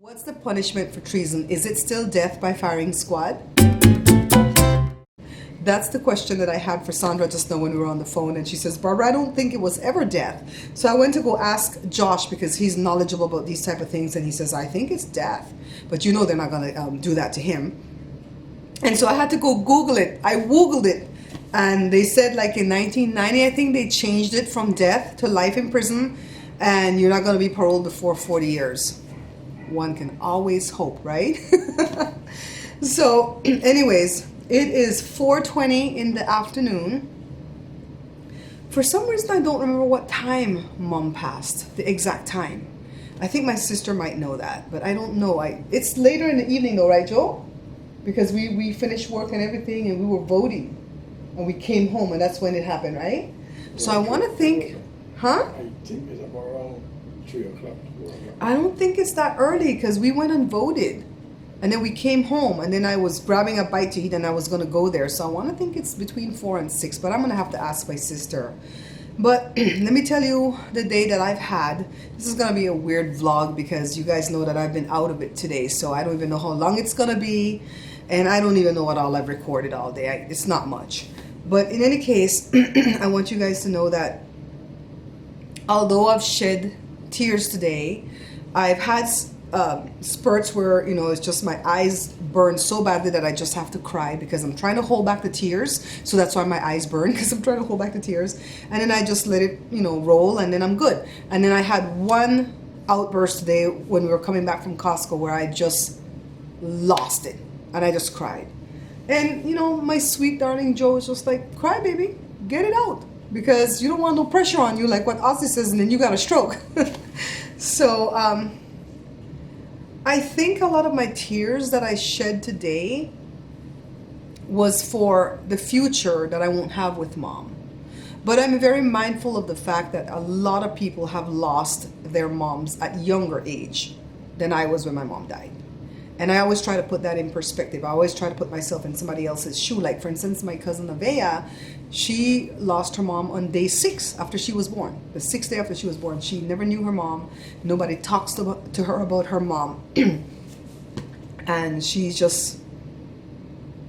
What's the punishment for treason? Is it still death by firing squad? That's the question that I had for Sandra just now when we were on the phone, and she says, Barbara, I don't think it was ever death. So I went to go ask Josh because he's knowledgeable about these type of things, and he says, I think it's death. But you know they're not going to do that to him. And so I had to go Google it. I Googled it, and they said like in 1990, I think they changed it from death to life in prison, and you're not going to be paroled before 40 years. One can always hope, right? So anyways, it is 4:20 in the afternoon. For some reason, I don't remember what time Mom passed, the exact time. I think my sister might know that, but I don't know. It's later in the evening though, right, Joe? Because we finished work and everything, and we were voting, and we came home, and that's when it happened, right? So I want to think, huh? I think it's about around 3 o'clock. I don't think it's that early because we went and voted. And then we came home, and then I was grabbing a bite to eat, and I was going to go there. So I want to think it's between 4 and 6, but I'm going to have to ask my sister. But let me tell you the day that I've had. This is going to be a weird vlog because you guys know that I've been out of it today. So I don't even know how long it's going to be. And I don't even know what all I've recorded all day. It's not much. But in any case, I want you guys to know that although I've shed tears today, I've had spurts where, you know, it's just my eyes burn so badly that I just have to cry because I'm trying to hold back the tears. So that's why my eyes burn, because I'm trying to hold back the tears. And then I just let it, you know, roll, and then I'm good. And then I had one outburst today when we were coming back from Costco where I just lost it and I just cried. And, you know, my sweet darling Joe was just like, cry, baby, get it out, because you don't want no pressure on you, like what Ozzy says, and then you got a stroke. So, I think a lot of my tears that I shed today was for the future that I won't have with Mom. But I'm very mindful of the fact that a lot of people have lost their moms at younger age than I was when my mom died. And I always try to put that in perspective. I always try to put myself in somebody else's shoe. Like, for instance, my cousin Nevaeh, she lost her mom on day 6 after she was born. The 6th day after she was born. She never knew her mom. Nobody talks to her about her mom. And she's just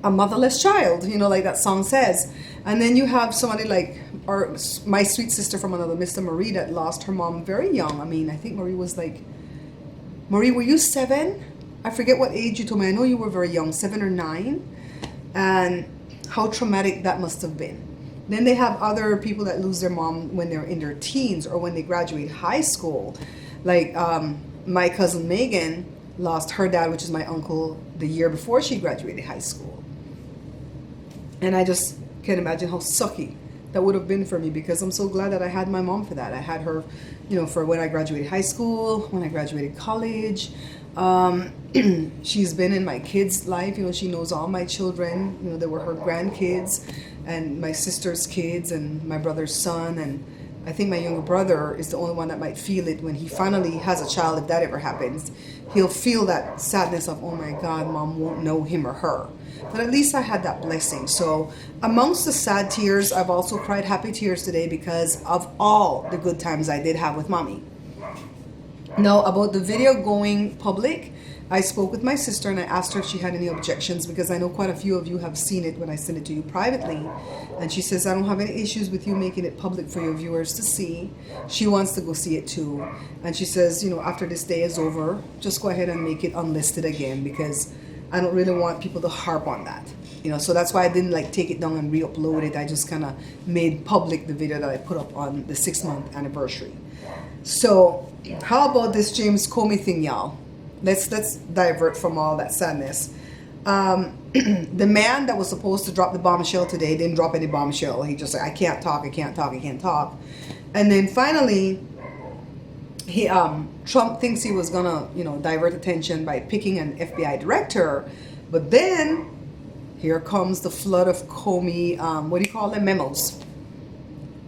a motherless child, you know, like that song says. And then you have somebody like my sweet sister from another, Mr. Marie, that lost her mom very young. I mean, I think Marie was like, Marie, were you 7? I forget what age you told me. I know you were very young, 7 or 9. And how traumatic that must have been. Then they have other people that lose their mom when they're in their teens or when they graduate high school. Like my cousin Megan lost her dad, which is my uncle, the year before she graduated high school. And I just can't imagine how sucky that would have been for me, because I'm so glad that I had my mom for that. I had her, you know, for when I graduated high school, when I graduated college. She's been in my kids' life. You know, she knows all my children. You know, they were her grandkids and my sister's kids and my brother's son. And I think my younger brother is the only one that might feel it when he finally has a child, if that ever happens. He'll feel that sadness of, oh my God, Mom won't know him or her. But at least I had that blessing. So amongst the sad tears, I've also cried happy tears today because of all the good times I did have with Mommy. Now, about the video going public, I spoke with my sister and I asked her if she had any objections, because I know quite a few of you have seen it when I sent it to you privately. And she says, I don't have any issues with you making it public for your viewers to see. She wants to go see it too. And she says, you know, after this day is over, just go ahead and make it unlisted again, because I don't really want people to harp on that. You know, so that's why I didn't like take it down and re-upload it. I just kind of made public the video that I put up on the 6-month anniversary. So how about this James Comey thing, y'all? Let's divert from all that sadness. The man that was supposed to drop the bombshell today didn't drop any bombshell. He just said, I can't talk. And then finally, Trump thinks he was gonna, you know, divert attention by picking an FBI director. But then here comes the flood of Comey, what do you call them, memos.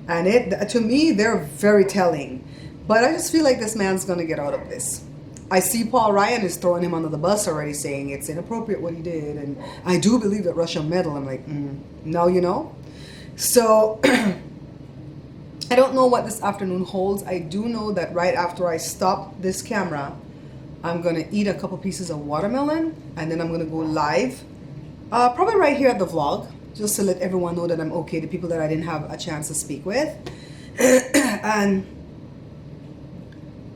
And to me, they're very telling. But I just feel like this man's going to get out of this. I see Paul Ryan is throwing him under the bus already, saying it's inappropriate what he did. And I do believe that Russia meddled. I'm like, now you know. So I don't know what this afternoon holds. I do know that right after I stop this camera, I'm gonna eat a couple pieces of watermelon, and then I'm gonna go live, probably right here at the vlog, just to let everyone know that I'm okay, the people that I didn't have a chance to speak with. And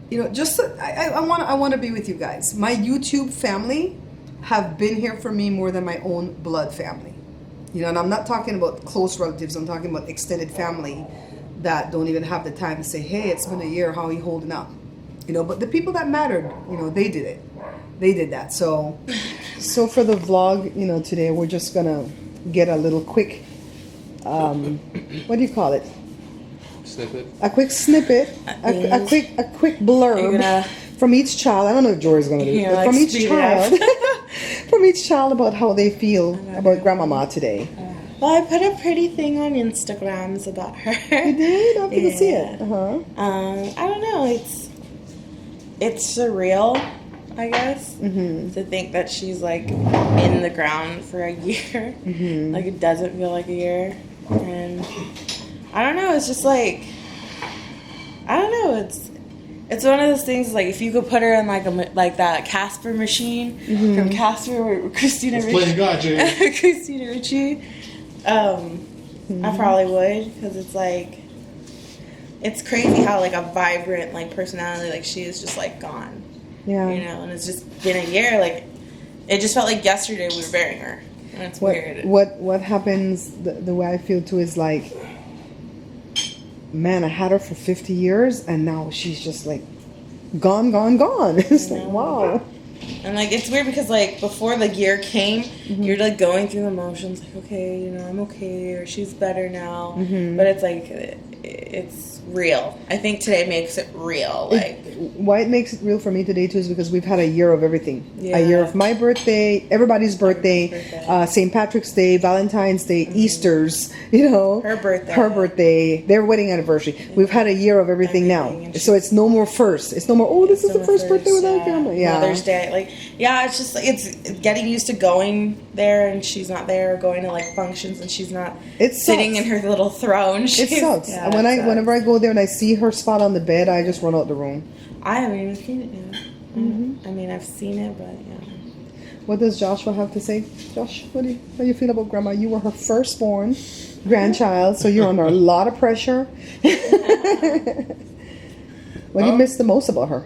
you know, just I want to be with you guys. My YouTube family have been here for me more than my own blood family. You know, and I'm not talking about close relatives, I'm talking about extended family that don't even have the time to say, hey, it's been a year, how are you holding up? You know, but the people that mattered, you know, they did it. They did that. So for the vlog, you know, today we're just gonna get a little quick, what do you call it? Snippet. A quick snippet, a quick blurb from each child. I don't know if Jory's gonna do it, but from each child, from each child about how they feel about Grandmama today. Well, I put a pretty thing on Instagrams about her. You did? I'm gonna see it. I don't know. It's surreal, I guess, to think that she's like in the ground for a year. Like it doesn't feel like a year, and I don't know. It's just like I don't know. It's one of those things like if you could put her in like that Casper machine from Casper with Christina Ricci. Christina Ricci. I probably would, because it's like it's crazy how like a vibrant like personality like she is just like gone. Yeah. You know, and it's just been a year. Like it just felt like yesterday we were burying her. And it's weird. What happens? The way I feel too is like, man, I had her for 50 years, and now she's just like gone. It's like, wow. And like it's weird because like before the year came, you're like going through the motions, like okay, you know, I'm okay, or she's better now. But it's like it's real. I think today makes it real. Like why it makes it real for me today too is because we've had a year of everything. Yeah. A year of my birthday, everybody's birthday, St. Patrick's Day, Valentine's Day, Easter's, you know, her birthday, their wedding anniversary. We've had a year of everything now, so it's no more first. It's no more. Oh, this is the first birthday without family. Yeah, Mother's Day. Like it's just it's getting used to going there and she's not there, or going to like functions and she's not sitting in her little throne. It sucks. Whenever I go there and I see her spot on the bed, I just run out the room. I haven't even seen it yet. I mean, I've seen it, but yeah. What does Joshua have to say? Josh, how do you feel about Grandma? You were her firstborn grandchild, so you're under a lot of pressure. What do you miss the most about her?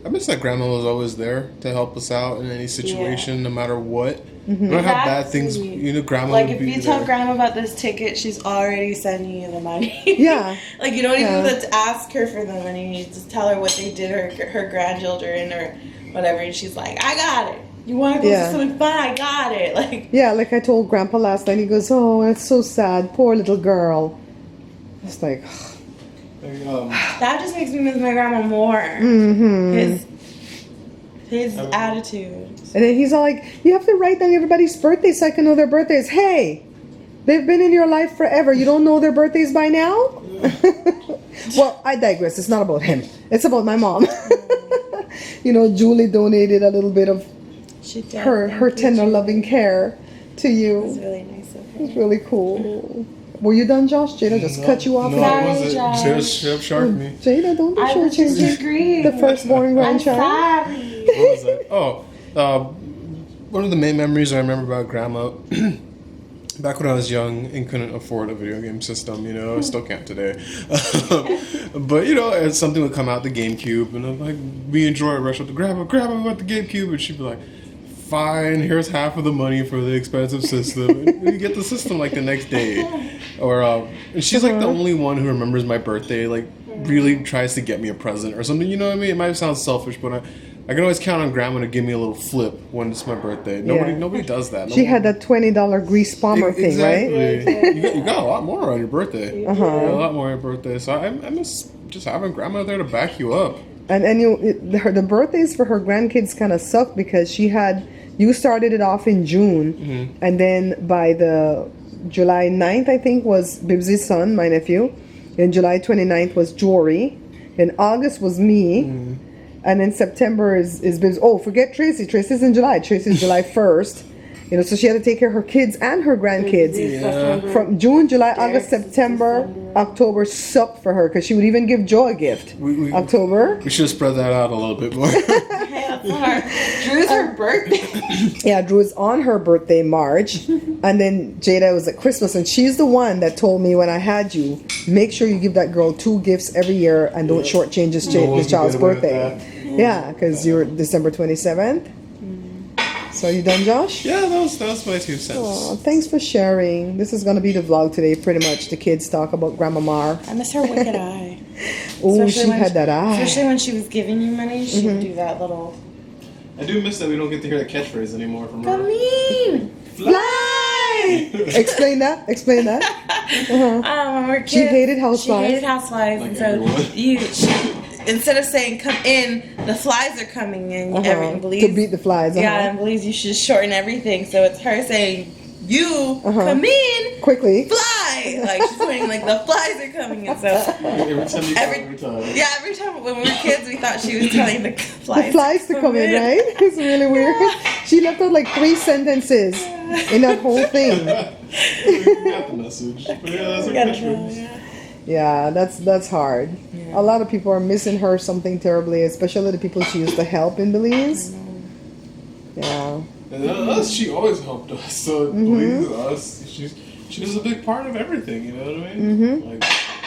I miss that Grandma was always there to help us out in any situation, no matter what. No matter how bad things, you know, Grandma like would be there. if you tell Grandma about this ticket, she's already sending you the money. Yeah. Like you don't even have to ask her for the money. You just tell her what they did, her grandchildren or whatever, and she's like, I got it. You want to go do something fun? I got it. Like like I told Grandpa last night. He goes, "Oh, it's so sad, poor little girl." It's like that just makes me miss my grandma more. His attitude. And then he's all like, "You have to write down everybody's birthday so I can know their birthdays." Hey, they've been in your life forever. You don't know their birthdays by now? Well, I digress. It's not about him. It's about my mom. You know, Julie donated a little bit of her tender, loving care to you. It was really nice of her. It's really cool. Were you done, Josh? Jada just cut you off. No, I wasn't. Jada sharked me. Jada, don't be sure disagree. The firstborn grandchild. I'm sorry. What was that? Oh, one of the main memories I remember about Grandma, back when I was young and couldn't afford a video game system, you know, I still can't today. But, you know, something would come out, the GameCube, and I'm like, we enjoy it, rush up to Grandma, we want the GameCube, and she'd be like, fine, here's half of the money for the expensive system. And we get the system like the next day. Or and she's like the only one who remembers my birthday, like really tries to get me a present or something. You know what I mean? It might sound selfish, but I can always count on Grandma to give me a little flip when it's my birthday. Nobody does that. She had that $20 grease bomber thing, right? You got a lot more on your birthday. You got a lot more on your birthday. So I miss just having Grandma there to back you up. And the birthdays for her grandkids kind of sucked because you started it off in June, and then by the July 9th, I think, was Bibbsy's son, my nephew. And July 29th was Jory. In August was me. And then September is Bibbs. Oh, forget Tracy. Tracy's in July. Tracy's July 1st. You know, so she had to take care of her kids and her grandkids. Yeah. From June, July, August, Derek's is September, December. October sucked for her because she would even give Joe a gift. October. We should have spread that out a little bit more. Hey, that's hard. Drew's her birthday. Yeah, Drew is on her birthday, March. And then Jada was at Christmas. And she's the one that told me when I had you, make sure you give that girl 2 gifts every year and don't shortchange this No one can child's get away with birthday. Yeah, because you're December 27th. So are you done, Josh? Yeah, that was my 2 cents. Oh, thanks for sharing. This is going to be the vlog today, pretty much. The kids talk about Grandma Mar. I miss her wicked eye. Oh, Especially she when had that eye. Especially when she was giving you money, she would do that little. I do miss that we don't get to hear that catchphrase anymore from Come her. in. Fly! Explain that. Explain that. When we were kids, She hated housewives. She hated housewives, Like and so everyone. instead of saying "come in," the flies are coming in. Everyone believes To beat the flies. Yeah, and believes you should shorten everything. So it's her saying, "You come in, Quickly. fly!" Like she's pointing like the flies are coming in. So Every time you every time. yeah, every time when we were kids, we thought she was telling the flies. The flies to come in, right? It's really weird. She left out like 3 sentences in that whole thing. We got the message. But yeah, that's her catchphrase. Yeah, that's hard. A lot of people are missing her something terribly, especially the people she used to help in Belize. Yeah. And us, she always helped us. So Belize us, she was a big part of everything. You know what I mean? Like,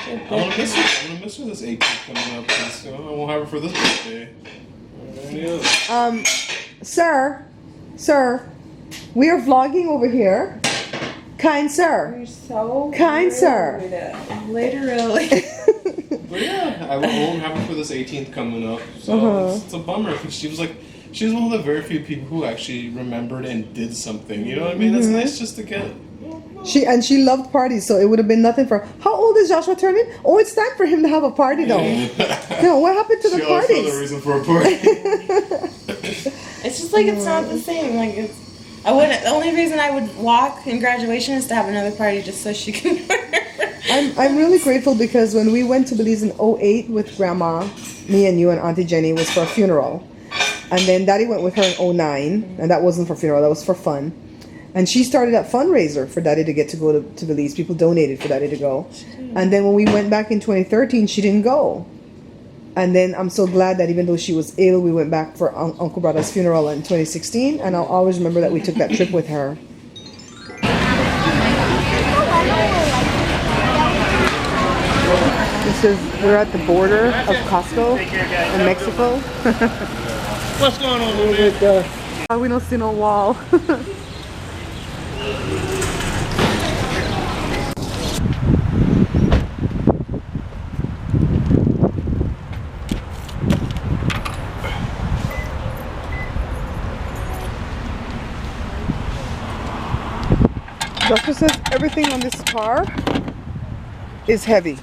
I'm gonna miss her. I'm gonna miss her this 18th coming up. 'Cause, you know, I won't have her for this birthday. Or any other. Sir, we are vlogging over here. Kind sir. You're so Kind sir. Literally. But yeah, I won't have her for this 18th coming up. So it's a bummer because she was one of the very few people who actually remembered and did something. You know what I mean? That's nice just to get. She loved parties, so it would have been nothing for her. How old is Joshua turning? Oh, it's time for him to have a party though. No, what happened to the She always found a parties? reason for a party. It's just like it's not the same. Like it's. I wouldn't. The only reason I would walk in graduation is to have another party just so she can. I'm really grateful because when we went to Belize in 08 with Grandma, me and you and Auntie Jenny was for a funeral. And then Daddy went with her in 09, and that wasn't for funeral, that was for fun. And she started that fundraiser for Daddy to get to go to Belize. People donated for Daddy to go. And then when we went back in 2013, she didn't go. And then I'm so glad that even though she was ill, we went back for Uncle Brada's funeral in 2016. And I'll always remember that we took that trip with her. We're at the border of Costco in Mexico. What's going on over there? We don't see no wall. Joshua says everything on this car is heavy.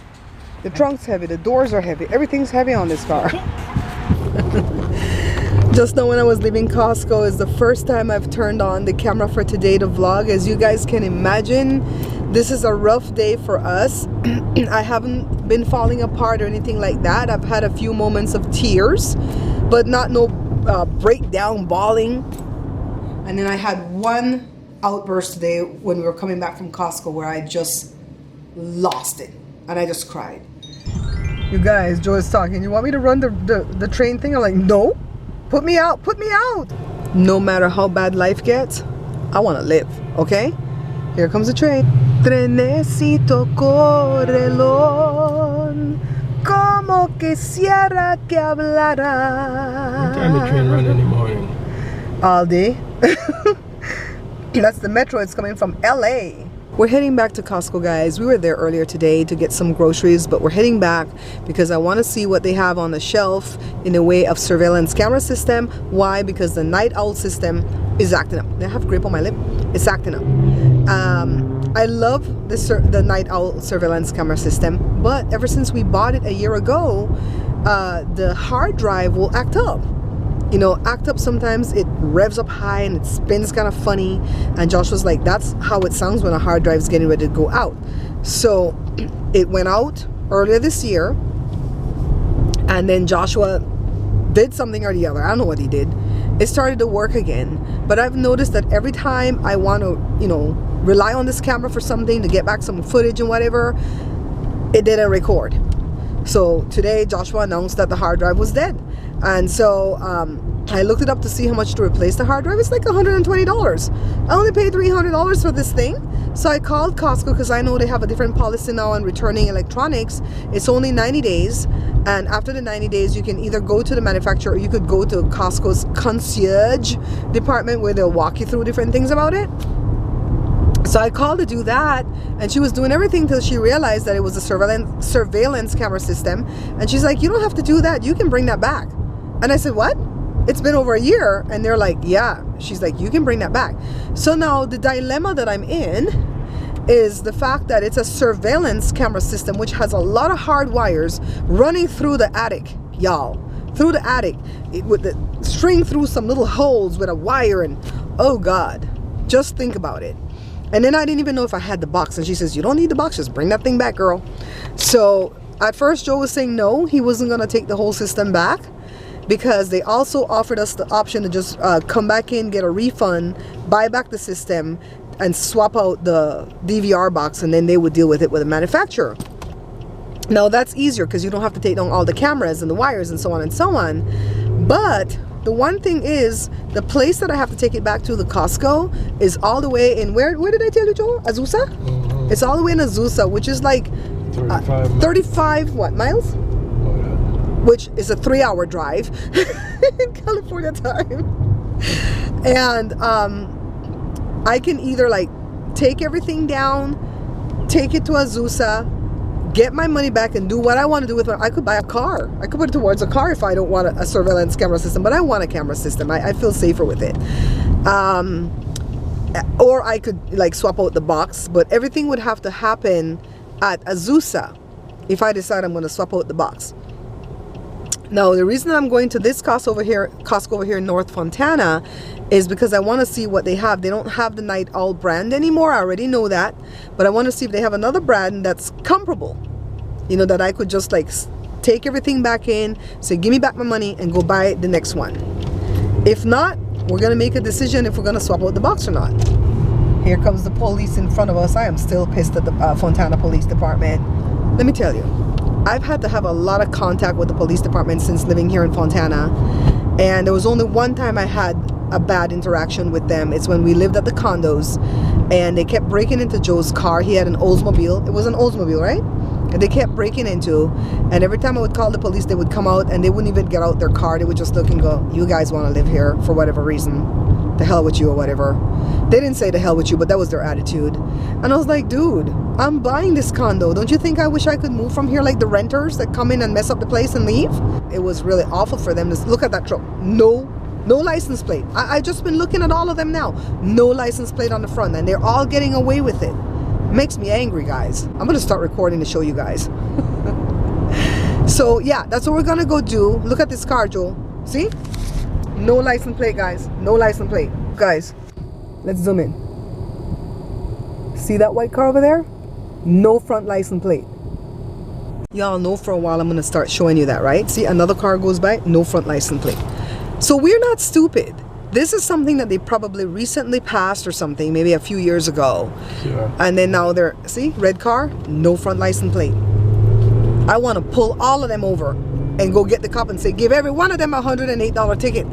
The trunk's heavy, the doors are heavy, everything's heavy on this car. Just now when I was leaving Costco is the first time I've turned on the camera for today to vlog. As you guys can imagine, this is a rough day for us. I haven't been falling apart or anything like that. I've had a few moments of tears, but not no breakdown bawling. And then I had one outburst today when we were coming back from Costco where I just lost it and I just cried. You guys, Joe is talking. You want me to run the train thing? I'm like, no. Put me out. Put me out. No matter how bad life gets, I want to live. Okay? Here comes the train. Trenecito correlón, como quisiera que hablara. What time the train run in the morning? All day. That's the metro. It's coming from LA. We're heading back to Costco, guys. We were there earlier today to get some groceries, but we're heading back because I want to see what they have on the shelf in the way of surveillance camera system. Why? Because the night owl system is acting up. I have grape on my lip. It's acting up. I love the night owl surveillance camera system, but ever since we bought it a year ago, the hard drive will act up. You know, act up sometimes. It revs up high and it spins kind of funny. And Josh was like, that's how it sounds when a hard drive is getting ready to go out. So it went out earlier this year. And then Joshua did something or the other. I don't know what he did. it started to work again. But I've noticed that every time I want to, rely on this camera for something to get back some footage and whatever, it didn't record. So today Joshua announced that the hard drive was dead. And so I looked it up to see how much to replace the hard drive. It's like $120. I only paid $300 for this thing. So I called Costco because I know they have a different policy now on returning electronics. It's only 90 days. And after the 90 days, you can either go to the manufacturer or you could go to Costco's concierge department where they'll walk you through different things about it. So I called to do that, and she was doing everything till she realized that it was a surveillance camera system. And she's like, you don't have to do that. You can bring that back. And I said, what? It's been over a year. And they're like, yeah. She's like, you can bring that back. So now the dilemma that I'm in is the fact that it's a surveillance camera system, which has a lot of hard wires running through the attic, y'all. Through the attic. With the string through some little holes with a wire, and oh God, just think about it. And then I didn't even know if I had the box. And she says, you don't need the box. Just bring that thing back, girl. So at first Joe was saying no, he wasn't going to take the whole system back, because they also offered us the option to just come back in, get a refund, buy back the system, and swap out the DVR box, and then they would deal with it with the manufacturer. Now that's easier because you don't have to take down all the cameras and the wires and so on and so on. But the one thing is, the place that I have to take it back to, the Costco, is all the way in, where did I tell you, Joe? Azusa? Mm-hmm. It's all the way in Azusa, which is like 35 what, miles? Which is a 3-hour drive in California time. And I can either like take everything down, take it to Azusa, get my money back, and do what I want to do with it. I could buy a car. I could put it towards a car if I don't want a surveillance camera system, but I want a camera system. I feel safer with it. Or I could like swap out the box, but everything would have to happen at Azusa if I decide I'm going to swap out the box. Now, the reason I'm going to this Costco over here in North Fontana, is because I want to see what they have. They don't have the Night Owl brand anymore. I already know that. But I want to see if they have another brand that's comparable. That I could just like take everything back in, say, give me back my money, and go buy the next one. If not, we're going to make a decision if we're going to swap out the box or not. Here comes the police in front of us. I am still pissed at the Fontana Police Department. Let me tell you, I've had to have a lot of contact with the police department since living here in Fontana, and there was only one time I had a bad interaction with them. It's when we lived at the condos, and they kept breaking into Joe's car. He had an Oldsmobile. It was an Oldsmobile, right? And they kept breaking into, and every time I would call the police, they would come out, and they wouldn't even get out their car. They would just look and go, you guys want to live here for whatever reason. The hell with you or whatever. They didn't say the hell with you, but that was their attitude. And I was like, dude, I'm buying this condo. Don't you think I wish I could move from here like the renters that come in and mess up the place and leave? It was really awful for them to look at that truck. No license plate. I just been looking at all of them now. No license plate on the front, and they're all getting away with it. Makes me angry, guys. I'm gonna start recording to show you guys. So yeah, that's what we're gonna go do. Look at this car, Joel. See? No license plate, guys. No license plate. Guys, let's zoom in. See that white car over there? No front license plate. Y'all know for a while I'm gonna start showing you that, right? See, another car goes by, no front license plate. So we're not stupid. This is something that they probably recently passed or something, maybe a few years ago. Yeah. And then now they're, see, red car, no front license plate. I want to pull all of them over and go get the cop and say, give every one of them a $108 ticket.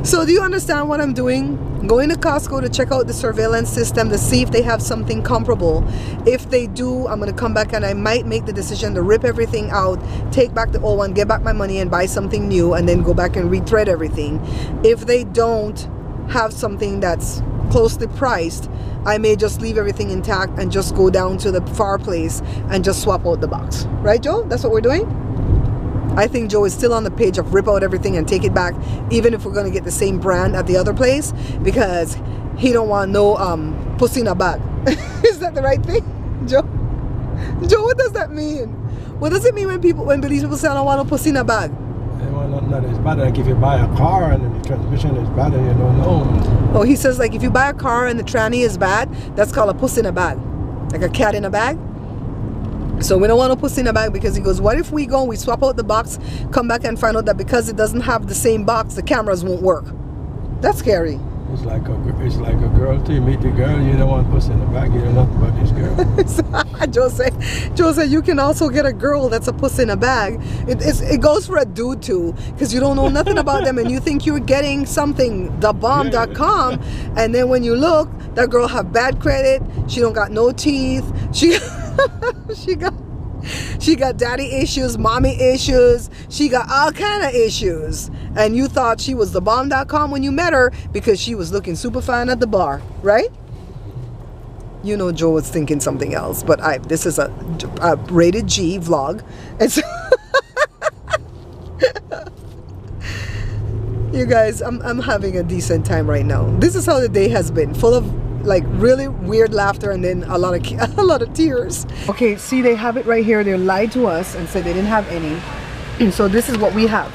So do you understand what I'm doing? Going to Costco to check out the surveillance system to see if they have something comparable. If they do, I'm going to come back and I might make the decision to rip everything out, take back the old one, get back my money and buy something new, and then go back and rethread everything. If they don't have something that's closely priced, I may just leave everything intact and just go down to the far place and just swap out the box. Right, Joe? That's what we're doing? I think Joe is still on the page of rip out everything and take it back, even if we're going to get the same brand at the other place, because he don't want no pussy in a bag. Is that the right thing, Joe? Joe, what does that mean? What does it mean when police people say I don't want no pussy in a bag? Not as bad. Like if you buy a car and the transmission is bad and you don't know. Oh, he says like if you buy a car and the tranny is bad, that's called a pussy in a bag, like a cat in a bag. So we don't want to put in a bag because he goes, what if we go, we swap out the box, come back and find out that because it doesn't have the same box, the cameras won't work. That's scary. It's like a girl too. You meet the girl, you don't want to put in the bag. You don't know nothing about this girl. Joe said, you can also get a girl that's a puss in a bag. It goes for a dude too, because you don't know nothing about them and you think you're getting something, thebomb.com, and then when you look, that girl have bad credit. She don't got no teeth. She got daddy issues, mommy issues. She got all kind of issues. And you thought she was thebomb.com when you met her because she was looking super fine at the bar, right? You know Joe was thinking something else, but this is a rated G vlog. And so you guys, I'm having a decent time right now. This is how the day has been, full of like really weird laughter and then a lot of tears. Okay, see, they have it right here. They lied to us and said they didn't have any. So this is what we have.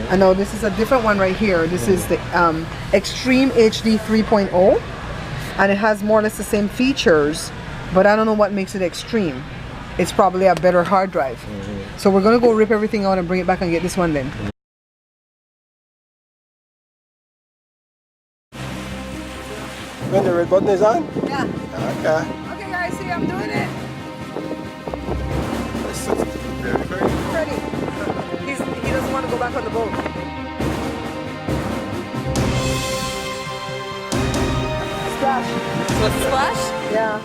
I know this is a different one right here. This is the Extreme HD 3.0, and it has more or less the same features, but I don't know what makes it extreme. It's probably a better hard drive. So we're gonna go rip everything out and bring it back and get this one then. When the red button is on? Yeah. Okay. Okay guys, see, I'm doing it. Ready. He doesn't want to go back on the boat. Splash. Splash? Yeah.